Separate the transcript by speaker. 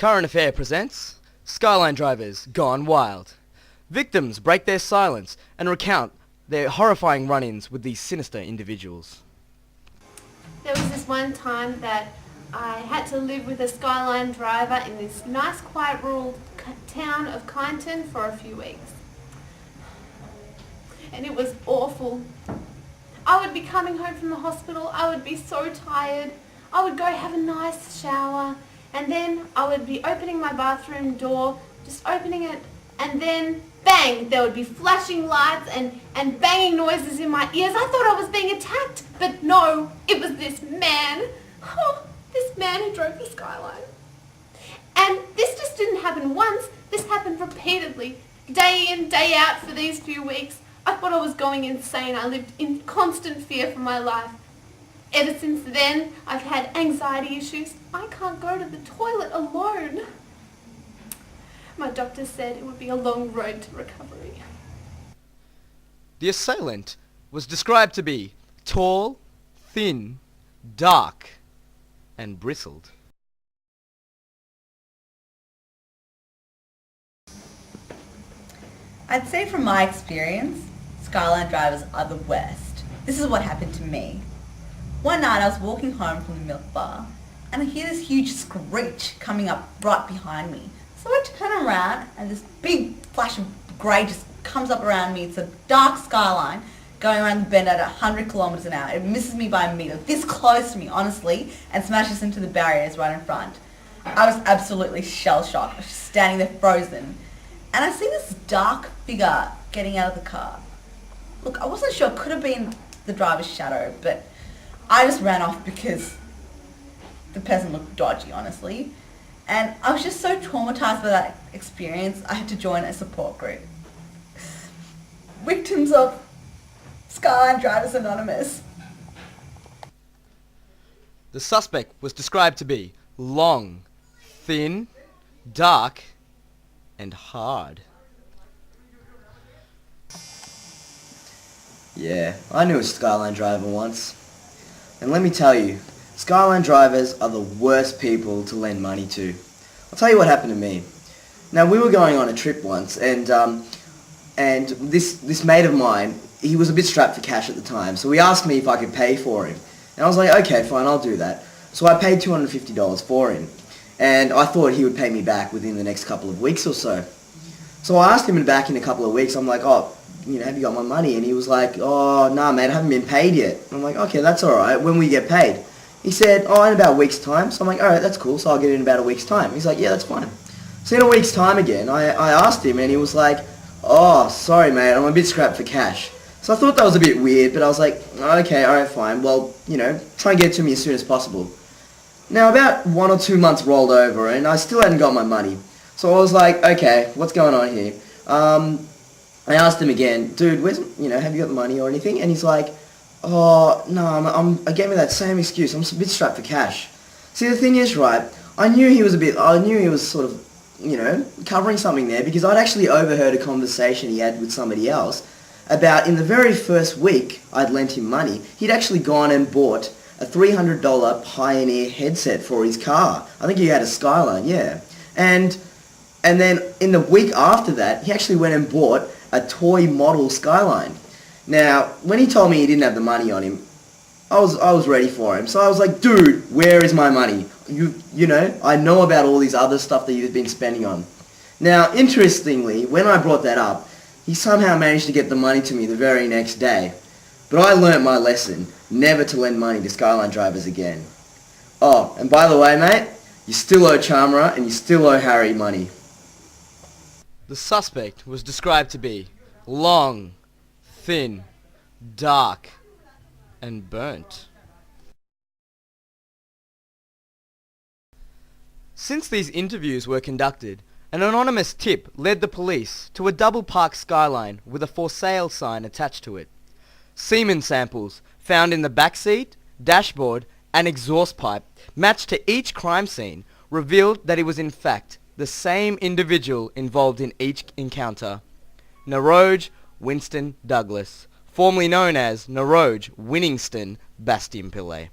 Speaker 1: Current Affair presents Skyline Drivers Gone Wild. Victims break their silence and recount their horrifying run-ins with these sinister individuals.
Speaker 2: There was this one time that I had to live with a Skyline driver in this nice, quiet, rural town of Kyneton for a few weeks. And it was awful. I would be coming home from the hospital, I would be so tired. I would go have a nice shower, and then I would be opening my bathroom door, just opening it, and then bang, there would be flashing lights and banging noises in my ears. I thought I was being attacked, but no, it was this man. Oh, this man who drove the Skyline. And this just didn't happen once, this happened repeatedly, day in, day out for these few weeks. I thought I was going insane. I lived in constant fear for my life. Ever since then, I've had anxiety issues. I can't go to the toilet alone. My doctor said it would be a long road to recovery.
Speaker 1: The assailant was described to be tall, thin, dark, and bristled.
Speaker 3: I'd say from my experience, Skyline drivers are the worst. This is what happened to me. One night I was walking home from the milk bar and I hear this huge screech coming up right behind me. So I turn around and this big flash of grey just comes up around me. It's a dark Skyline going around the bend at 100 kilometres an hour. It misses me by a metre, this close to me honestly, and smashes into the barriers right in front. I was absolutely shell-shocked. I was just standing there frozen. And I see this dark figure getting out of the car. Look, I wasn't sure, it could have been the driver's shadow, but I just ran off because the person looked dodgy, honestly. And I was just so traumatized by that experience, I had to join a support group. Victims of Skyline Drivers Anonymous.
Speaker 1: The suspect was described to be long, thin, dark, and hard.
Speaker 4: Yeah, I knew a Skyline driver once. And let me tell you, Skyline drivers are the worst people to lend money to. I'll tell you what happened to me. Now, we were going on a trip once, and this mate of mine, he was a bit strapped for cash at the time, so he asked me if I could pay for him. And I was like, okay, fine, I'll do that. So I paid $250 for him, and I thought he would pay me back within the next couple of weeks or so. So I asked him back in a couple of weeks, I'm like, oh, have you got my money? And he was like, oh, nah, mate, I haven't been paid yet. And I'm like, okay, that's all right. When will you get paid? He said, oh, in about a week's time. So I'm like, all right, that's cool. So I'll get it in about a week's time. He's like, yeah, that's fine. So in a week's time again, I asked him, and he was like, oh, sorry, mate, I'm a bit strapped for cash. So I thought that was a bit weird, but I was like, okay, all right, fine. Well, try and get it to me as soon as possible. Now, about 1 or 2 months rolled over, and I still hadn't got my money. So I was like, okay, what's going on here? I asked him again, dude, have you got the money or anything? And he's like, oh, no, I gave me that same excuse. I'm a bit strapped for cash. See, the thing is, right, I knew he was sort of, covering something there because I'd actually overheard a conversation he had with somebody else about in the very first week I'd lent him money, he'd actually gone and bought a $300 Pioneer headset for his car. I think he had a Skyline, yeah. And then in the week after that, he actually went and bought a toy model Skyline. Now, when he told me he didn't have the money on him, I was ready for him. So I was like, dude, where is my money? I know about all these other stuff that you've been spending on. Now, interestingly, when I brought that up, he somehow managed to get the money to me the very next day. But I learnt my lesson, never to lend money to Skyline drivers again. Oh, and by the way, mate, you still owe Chamara and you still owe Harry money.
Speaker 1: The suspect was described to be long, thin, dark, and burnt. Since these interviews were conducted, an anonymous tip led the police to a double-parked Skyline with a for sale sign attached to it. Semen samples found in the backseat, dashboard, and exhaust pipe matched to each crime scene revealed that it was in fact the same individual involved in each encounter. Niroj Winston Douglas, formerly known as Niroj Winningston Bastian Pillay.